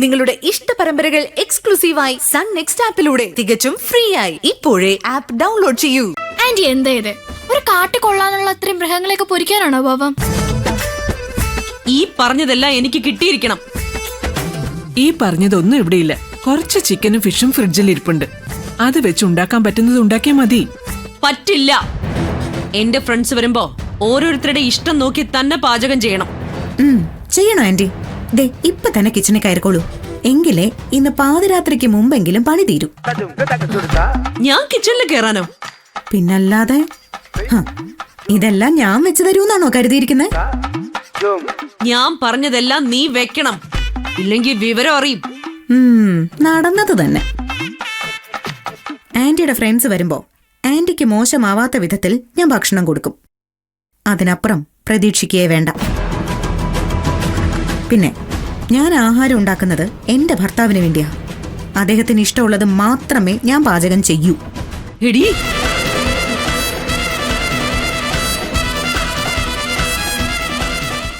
നിങ്ങളുടെ ഇഷ്ട പരമ്പരകൾ എക്സ്ക്ലൂസീവായി സൺ നെക്സ്റ്റ് ആപ്പിലൂടെ തികച്ചും ഫ്രീ ആയി ഇപ്പോഴേ ആപ്പ് ഡൗൺലോഡ് ചെയ്യൂ. ആന്റി എന്താ ഇത്? ഒരു കാട്ടി കൊള്ളാനുള്ള അത്രയും മൃഗങ്ങളെയൊക്കെ പൊരിക്കാനാണോ പാപം? ഈ പറഞ്ഞതെല്ലാം എനിക്ക് കിട്ടിയിരിക്കണം. ഈ പറഞ്ഞതൊന്നും ഇവിടെയില്ല. കുറച്ച് ചിക്കനും ഫിഷും ഫ്രിഡ്ജിൽ ഇരിപ്പുണ്ട്. അത് വെച്ച് ഉണ്ടാക്കാൻ പറ്റുന്നത് ഉണ്ടാക്കിയാൽ മതി. പറ്റില്ല. എന്റെ ഫ്രണ്ട്സ് വരുമ്പോ ഓരോരുത്തരുടെ ഇഷ്ടം നോക്കി തന്നെ പാചകം ചെയ്യണം. ചെയ്യണോ ആന്റി? ദേ ഇപ്പൊ തന്നെ കിച്ചണിൽ കയറിക്കോളൂ. എങ്കിലേ ഇന്ന് പാതിരാത്രിക്ക് മുമ്പെങ്കിലും പണി തീരും. ഞാൻ കിച്ചണിൽ കയറാനോ? പിന്നല്ലാതെ ഇതെല്ലാം ഞാൻ വെച്ചു തരൂന്നാണോ കരുതിയിരിക്കുന്നത്? ഞാൻ പറഞ്ഞതെല്ലാം നീ വെക്കണം, ഇല്ലെങ്കിൽ വിവരം അറിയും. നടന്നത് തന്നെ. ആന്റിയുടെ ഫ്രണ്ട്സ് വരുമ്പോ ആന്റിക്ക് മോശമാവാത്ത വിധത്തിൽ ഞാൻ ഭക്ഷണം കൊടുക്കും. അതിനപ്പുറം പ്രതീക്ഷിക്കുകയേ വേണ്ട. പിന്നെ ഞാൻ ആഹാരം ഉണ്ടാക്കുന്നത് എന്റെ ഭർത്താവിന് വേണ്ടിയാ. അദ്ദേഹത്തിന് ഇഷ്ടമുള്ളത് മാത്രമേ ഞാൻ പാചകം ചെയ്യൂ. എടീ,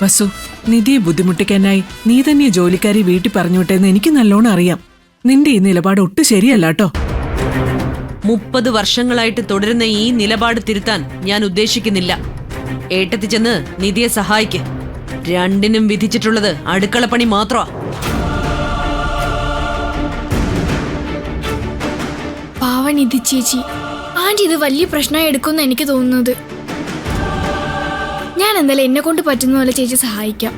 വസു, നിധിയെ ബുദ്ധിമുട്ടിക്കാനായി നീ തന്നെ ജോലിക്കാരി വീട്ടിൽ പറഞ്ഞു വിട്ടെന്ന് എനിക്ക് നല്ലോണം അറിയാം. നിന്റെ ഈ നിലപാട് ഒട്ടും ശരിയല്ലാട്ടോ. 30 വർഷങ്ങളായിട്ട് തുടരുന്ന ഈ നിലപാട് തിരുത്താൻ ഞാൻ ഉദ്ദേശിക്കുന്നില്ല. ഏട്ടത്തി ചെന്ന് നിധിയെ സഹായിക്ക്. രണ്ടിനും വിധിച്ചിട്ടുള്ളത് അടുക്കളപ്പണി മാത്രമാ. പാവൻ നിധി ചേച്ചി, ആന്റി ഇത് വലിയ പ്രശ്നമായി എടുക്കുമെന്ന് എനിക്ക് തോന്നുന്നത്. ഞാൻ എന്തായാലും എന്നെ കൊണ്ട് പറ്റുന്ന പോലെ ചേച്ചി സഹായിക്കാം.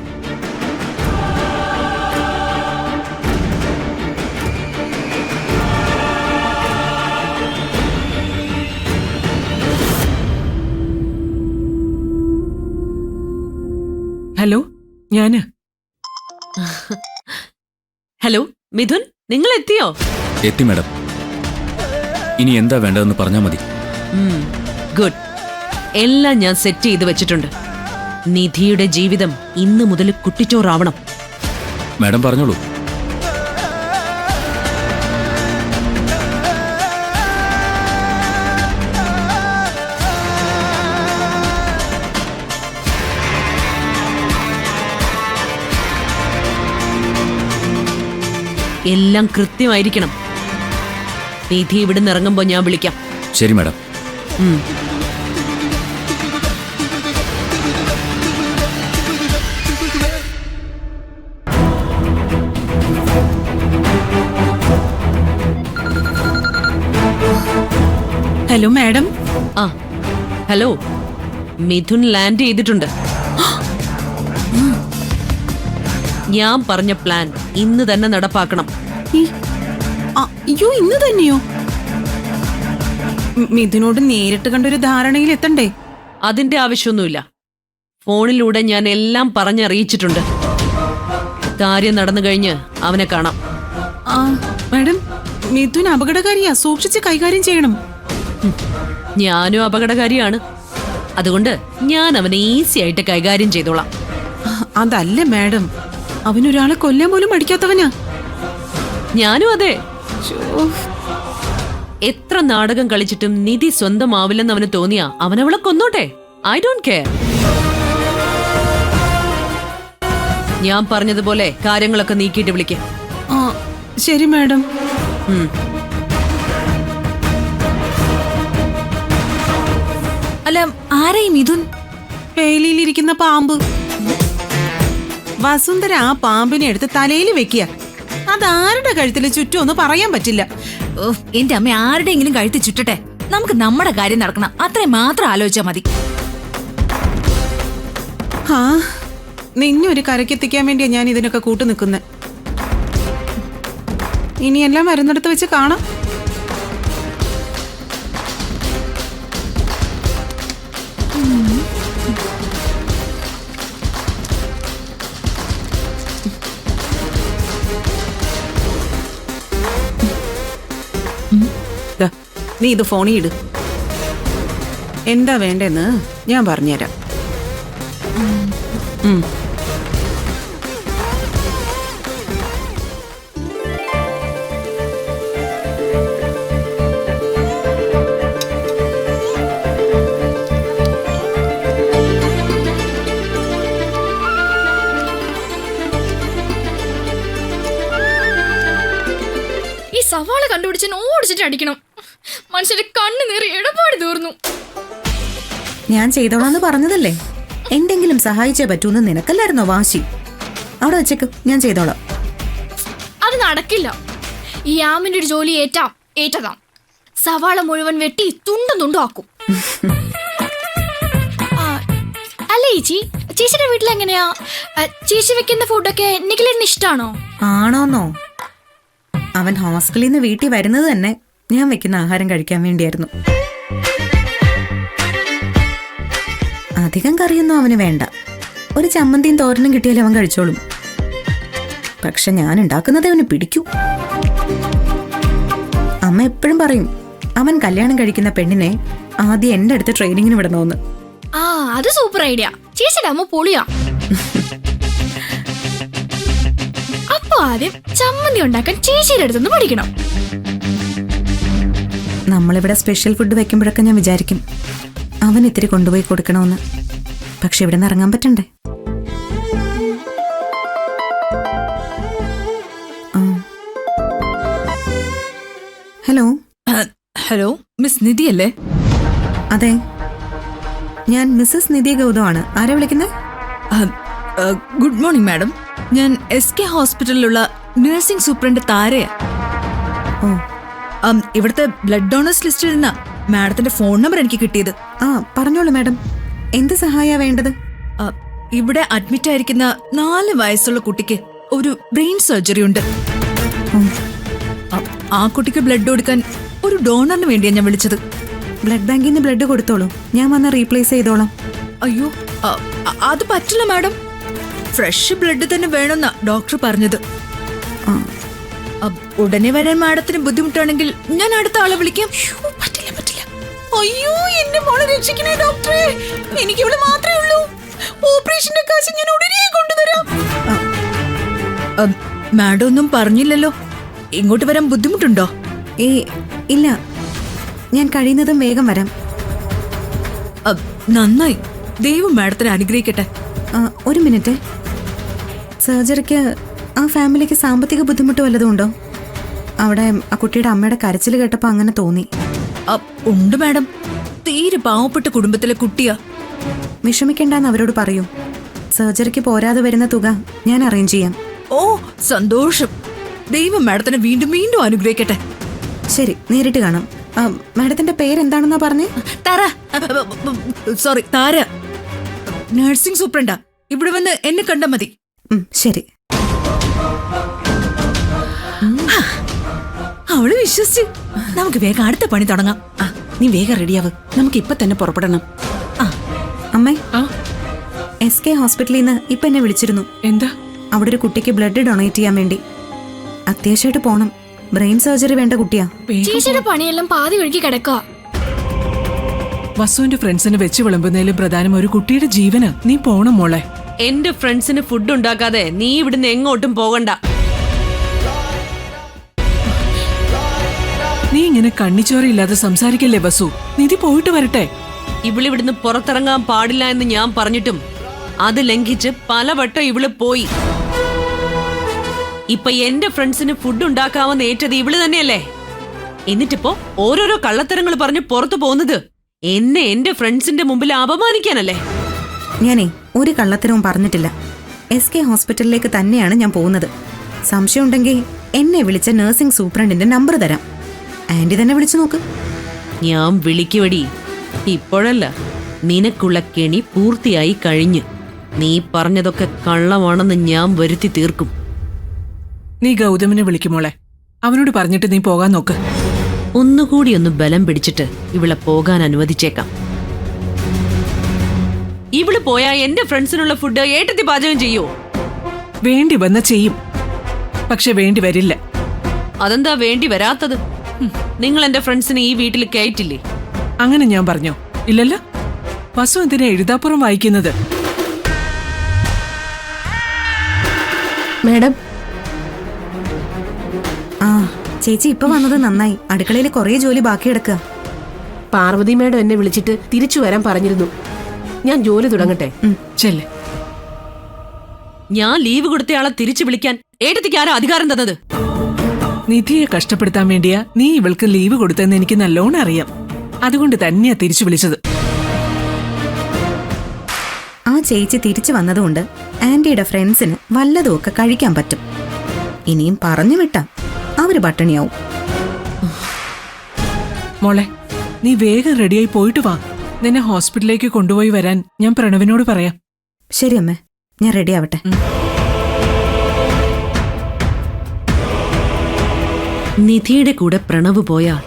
ഹലോ, ഞാന്. ഹലോ മിഥുൻ, നിങ്ങൾ എത്തിയോ? എത്തി മാഡം. ഇനി എന്താ വേണ്ടതെന്ന് പറഞ്ഞാൽ മതി. ഗുഡ്. എല്ലാം ഞാൻ സെറ്റ് ചെയ്ത് വെച്ചിട്ടുണ്ട്. നിധിയുടെ ജീവിതം ഇന്ന് മുതൽ കുട്ടിച്ചോറാവണം. മാഡം പറഞ്ഞോളൂ. എല്ലാം കൃത്യമായിരിക്കണം. നിധി ഇവിടുന്ന് ഇറങ്ങുമ്പോ ഞാൻ വിളിക്കാം. ശരി മാഡം. Hello madam. ആ ഹലോ, മിഥുൻ ലാൻഡ് ചെയ്തിട്ടുണ്ട്. ഞാൻ പറഞ്ഞ പ്ലാൻ ഇന്ന് തന്നെ നടപ്പാക്കണം. അയ്യോ, ഇന്ന് തന്നെയോ? മിഥുനോട് നേരിട്ട് കണ്ടൊരു ധാരണയിൽ എത്തണ്ടേ? അതിന്റെ ആവശ്യമൊന്നുമില്ല. ഫോണിലൂടെ ഞാൻ എല്ലാം പറഞ്ഞറിയിച്ചിട്ടുണ്ട്. കാര്യം നടന്നു കഴിഞ്ഞ് അവനെ കാണാം. മാഡം, മിഥുൻ അപകടകാരിയാ. സൂക്ഷിച്ച് കൈകാര്യം ചെയ്യണം. ഞാനും അപകടകാരിയാണ്. അതുകൊണ്ട് ഞാൻ അവനെ ഈസി ആയിട്ട് കൈകാര്യം ചെയ്തോളാം. അതല്ല മാഡം, അവനൊരാളെ കൊല്ലാൻ പോലും മടിക്കാത്തവനാ. ഞാനും അതെ. എത്ര നാടകം കളിച്ചിട്ടും നിധി സ്വന്തമാവില്ലെന്ന് അവന് തോന്നിയാ അവനവളെ കൊന്നോട്ടെ. I don't care. ഞാൻ പറഞ്ഞതുപോലെ കാര്യങ്ങളൊക്കെ നീക്കിയിട്ട് വിളിക്കേ. ശരി മാഡം. അല്ല, ആരായി മിഥുൻ? പേലിയിലിരിക്കുന്ന പാമ്പ്. വസുന്ധര ആ പാമ്പിനെ എടുത്ത് തലയിൽ വെക്കുക. അതാരുടെ കഴുത്തിൽ ചുറ്റും ഒന്ന് പറയാൻ പറ്റില്ല. എന്റെ അമ്മ ആരുടെയെങ്കിലും കഴുത്തി ചുറ്റട്ടെ. നമുക്ക് നമ്മുടെ കാര്യം നടക്കണം, അത്രയും മാത്രം ആലോചിച്ചാ മതി. നിന്നെ ഒരു കരക്കെത്തിക്കാൻ വേണ്ടിയാ ഞാൻ ഇതിനൊക്കെ കൂട്ടു നിൽക്കുന്നത്. ഇനിയെല്ലാം വരുന്നിടത്ത് വെച്ച് കാണാം. നീ ഇത് ഫോണിൽ ഇട്. എന്താ വേണ്ടെന്ന് ഞാൻ പറഞ്ഞുതരാം. സവാള കണ്ടുപിടിച്ച് ഓടിച്ചിട്ട് അടിക്കണം. മനുഷ്യന്റെ കണ്ണു നേറി ഇടപാട് തീർന്നു. ഞാൻ ചെയ്തോളാന്ന് പറഞ്ഞതല്ലേ. എന്തെങ്കിലും സഹായിച്ചേ പറ്റൂന്ന് നിനക്കല്ലായിരുന്നോ വാശി? അവിടെ വെച്ചേക്ക്, ഞാൻ ചെയ്തോളാം. അത് നടക്കില്ല. ഈ ആമിന്റെ ഒരു ജോലി ഏറ്റതാം. സവാള മുഴുവൻ വെട്ടി തുണ്ടും തുണ്ടും ആക്കും. അല്ല ചേച്ചിയുടെ വീട്ടിൽ എങ്ങനെയാ? ചേച്ചി വെക്കുന്ന ഫുഡൊക്കെ നിഖിലിന് ഇഷ്ടാണോ? ആണോന്നോ? അവൻ ഹോസ്റ്റലിൽ നിന്ന് വീട്ടിൽ വരുന്നത് തന്നെ ഞാൻ വെക്കുന്ന ആഹാരം കഴിക്കാൻ വേണ്ടിയായിരുന്നു. അധികം കറിയൊന്നും അവന് വേണ്ട. ഒരു ചമ്മന്തിയും തോരനും കിട്ടിയാലും അവൻ കഴിച്ചോളും. പക്ഷെ ഞാൻ ഉണ്ടാക്കുന്നതേ അവന് പിടിക്കൂ. അമ്മ എപ്പോഴും പറയും അവൻ കല്യാണം കഴിക്കുന്ന പെണ്ണിനെ ആദ്യം എന്റെ അടുത്ത് ട്രെയിനിങ്ങിന് വിടണമെന്ന്. അത് സൂപ്പർ ഐഡിയ. ചേച്ചിയുടെ അമ്മ പൊളിയാ. അപ്പൊ ആദ്യം ചമ്മന്തി ഉണ്ടാക്കാൻ ചേച്ചിയുടെ അടുത്തുനിന്ന് പഠിക്കണം. നമ്മളിവിടെ സ്പെഷ്യൽ ഫുഡ് വെക്കുമ്പോഴൊക്കെ ഞാൻ വിചാരിക്കും അവൻ ഇത്തിരി കൊണ്ടുപോയി കൊടുക്കണമെന്ന്. പക്ഷെ ഇവിടെ നിന്ന് ഇറങ്ങാൻ പറ്റണ്ടേ? ഹലോ. ഹലോ, മിസ് നിധി അല്ലേ? അതെ, ഞാൻ മിസ്സസ് നിധി ഗൗതമാണ്. ആരാ വിളിക്കുന്നത്? Good morning madam. ഞാൻ SK ഹോസ്പിറ്റലിലുള്ള നഴ്സിംഗ് സൂപ്രണ്ട് താരയാ. ഓ, ഇവിടുത്തെ ബ്ലഡ് ഡോണേഴ്സ് ലിസ്റ്റിൽ നിന്നാ മാഡത്തിന്റെ ഫോൺ നമ്പർ എനിക്ക് കിട്ടിയത്. പറഞ്ഞോളൂ മാഡം, എന്ത് സഹായ വേണ്ടത്? ഇവിടെ അഡ്മിറ്റ് ആയിരിക്കുന്ന 4 വയസ്സുള്ള കുട്ടിക്ക് ഒരു ബ്രെയിൻ സർജറി ഉണ്ട്. ആ കുട്ടിക്ക് ബ്ലഡ് കൊടുക്കാൻ ഒരു ഡോണറിന് വേണ്ടിയാണ് ഞാൻ വിളിച്ചത്. ബ്ലഡ് ബാങ്കിൽ നിന്ന് ബ്ലഡ് കൊടുത്തോളൂ, ഞാൻ വന്ന് റീപ്ലേസ് ചെയ്തോളാം. അയ്യോ, അത് പറ്റില്ല മാഡം. ഫ്രഷ് ബ്ലഡ് തന്നെ വേണമെന്നാ ഡോക്ടർ പറഞ്ഞത്. ഉടനെ വരാൻ മാഡത്തിന് ബുദ്ധിമുട്ടാണെങ്കിൽ ഞാൻ അടുത്ത ആളെ വിളിക്കാം. പറ്റില്ല. അയ്യോ, എന്റെ മോളെ രക്ഷിക്കണേ ഡോക്ടറെ. എനിക്ക് ഇവിടെ മാത്രമേ ഉള്ളൂ. ഓപ്പറേഷന്റെ കാശ് ഞാൻ ഉടനെ കൊണ്ടുവരാം. മാഡം ഒന്നും പറഞ്ഞില്ലല്ലോ. ഇങ്ങോട്ട് വരാൻ ബുദ്ധിമുട്ടുണ്ടോ? ഇല്ല, ഞാൻ കഴിയുന്നതും വേഗം വരാം. നന്നായി. ദൈവം മാഡത്തിനെ അനുഗ്രഹിക്കട്ടെ. ഒരു മിനിറ്റ്. സർജറിക്ക് ആ ഫാമിലിക്ക് സാമ്പത്തിക ബുദ്ധിമുട്ട് വല്ലതും ഉണ്ടോ? അവിടെ ആ കുട്ടിയുടെ അമ്മയുടെ കരച്ചിൽ കേട്ടപ്പോൾ അങ്ങനെ തോന്നി. ഉണ്ട് മാഡം. തീരെ പാവപ്പെട്ട കുടുംബത്തിലെ കുട്ടിയാ. വിഷമിക്കണ്ടെന്ന് അവരോട് പറയൂ. സർജറിക്ക് പോരാതെ വരുന്ന തുക ഞാൻ അറേഞ്ച് ചെയ്യാം. ഓ, സന്തോഷം. ദൈവം മാഡത്തിനെ വീണ്ടും വീണ്ടും അനുഗ്രഹിക്കട്ടെ. ശരി, നേരിട്ട് കാണാം. മാഡത്തിന്റെ പേരെന്താണെന്നാ പറഞ്ഞേ? സോറി, താര. നഴ്സിംഗ് സൂപ്രണ്ടാ. ഇവിടെ വന്ന് എന്നെ കണ്ടാ മതി. ശരി. അവള് വിശ്വസിച്ച്. നമുക്ക് വേഗം അടുത്ത പണി തുടങ്ങാം. നീ വേഗം റെഡിയാവ്, നമുക്ക് ഇപ്പൊ തന്നെ പുറപ്പെടണം. അമ്മേ, SK ഹോസ്പിറ്റലിൽ നിന്ന് ഇപ്പൊ എന്നെ വിളിച്ചിരുന്നു. എന്താ? അവിടെ ഒരു കുട്ടിക്ക് ബ്ലഡ് ഡൊണേറ്റ് ചെയ്യാൻ വേണ്ടി. അത്യാവശ്യമായിട്ട് പോണം. ബ്രെയിൻ സർജറി വേണ്ട കുട്ടിയാ. ചേച്ചിയുടെ പണിയെല്ലാം പാതി ഒഴുകി കിടക്കുക. വസുവിന്റെ ഫ്രണ്ട്സിന് വെച്ച് വിളമ്പുന്നതിലും പ്രധാനം ഒരു കുട്ടിയുടെ ജീവന്. നീ പോണം മോളെ. എന്റെ ഫ്രണ്ട്സിന് ഫുഡ് ഉണ്ടാക്കാതെ നീ ഇവിടുന്ന് എങ്ങോട്ടും പോകണ്ട. നീ ഇങ്ങനെ കണ്ണിച്ചോരയില്ലാതെ സംസാരിക്കല്ലേ വസു. നിധി പോയിട്ട് വരട്ടെ. ഇവിടുന്ന് പുറത്തിറങ്ങാൻ പാടില്ല എന്ന് ഞാൻ പറഞ്ഞിട്ടും അത് ലംഘിച്ച് പലവട്ടം ഇവള് പോയി. ഇപ്പൊ എന്റെ ഫ്രണ്ട്സിന് ഫുഡ് ഉണ്ടാക്കാമെന്ന് ഏറ്റത് ഇവള് തന്നെയല്ലേ? എന്നിട്ടിപ്പോ ഓരോരോ കള്ളത്തരങ്ങൾ പറഞ്ഞ് പുറത്തു പോകുന്നത് എന്നെ എന്റെ ഫ്രണ്ട്സിന്റെ മുമ്പിൽ അപമാനിക്കാനല്ലേ? ഞാനേ ഒരു കള്ളത്തരവും പറഞ്ഞിട്ടില്ല. SK ഹോസ്പിറ്റലിലേക്ക് തന്നെയാണ് ഞാൻ പോകുന്നത്. സംശയം ഉണ്ടെങ്കിൽ എന്നെ വിളിച്ച നഴ്സിംഗ് സൂപ്രണ്ടിന്റെ നമ്പർ തരാം. ആന്റി തന്നെ വിളിച്ചു നോക്ക്. ഞാൻ വിളിക്കുവടി. ഇപ്പോഴല്ല, നിനക്കുള്ള കെണി പൂർത്തിയായി കഴിഞ്ഞു. നീ പറഞ്ഞതൊക്കെ കള്ളമാണെന്ന് ഞാൻ വരുത്തി തീർക്കും. നീ ഗൗതമിനെ വിളിക്കുമോളെ. അവനോട് പറഞ്ഞിട്ട് നീ പോകാൻ നോക്ക്. ഒന്നുകൂടി ഒന്ന് ബലം പിടിച്ചിട്ട് ഇവളെ പോകാൻ അനുവദിച്ചേക്കാം. ഇവള് പോയാ എന്റെ ഫ്രണ്ട്സിനുള്ള ഫുഡ് ഏട്ടത്തി പാചകം ചെയ്യോ? വേണ്ടി വന്ന ചെയ്യും, പക്ഷെ വേണ്ടി വരില്ല. അതെന്താ വേണ്ടി വരാത്തത്? നിങ്ങൾ എന്റെ ഫ്രണ്ട്സിനെ ഈ വീട്ടിൽ കയറ്റില്ലേ? അങ്ങനെ ഞാൻ പറഞ്ഞോ? ഇല്ലല്ലോ. വസു എന്തിനാ എഴുതാപ്പുറം വായിക്കുന്നത്? മാഡം, ചേച്ചി ഇപ്പൊ വന്നത് നന്നായി. അടുക്കളയിൽ കുറേ ജോലി ബാക്കി കിടക്കുക. പാർവതി മാഡം എന്നെ വിളിച്ചിട്ട് തിരിച്ചു വരാൻ പറഞ്ഞിരുന്നു. ഞാൻ ജോലി തുടങ്ങട്ടെ. ചെല്ലേ. ഞാൻ ലീവ് കൊടുത്തയാളെ തിരിച്ചു വിളിക്കാൻ ഏട്ടത്തിക്ക് ആരാ അധികാരം തന്നത്? നിധിയെ കഷ്ടപ്പെടുത്താൻ വേണ്ടിയാ നീ ഇവൾക്ക് ലീവ് കൊടുത്തെന്ന് എനിക്ക് നല്ലോണം അറിയാം. അതുകൊണ്ട് തന്നെയാ തിരിച്ചു വിളിച്ചത്. ആ ചേച്ചി തിരിച്ചു വന്നതുകൊണ്ട് ആന്റിയുടെ ഫ്രണ്ട്സിന് വല്ലതുമൊക്കെ കഴിക്കാൻ പറ്റും. ഇനിയും പറഞ്ഞു വിട്ടാ അവര് പട്ടിണിയാവും. മോളെ, നീ വേഗം റെഡിയായി പോയിട്ട് വാ. നിന്നെ ഹോസ്പിറ്റലിലേക്ക് കൊണ്ടുപോയി വരാൻ ഞാൻ പ്രണവിനോട് പറയാം. ശരി അമ്മേ, ഞാൻ റെഡി ആവട്ടെ. നിധിയുടെ കൂടെ പ്രണവ് പോയാ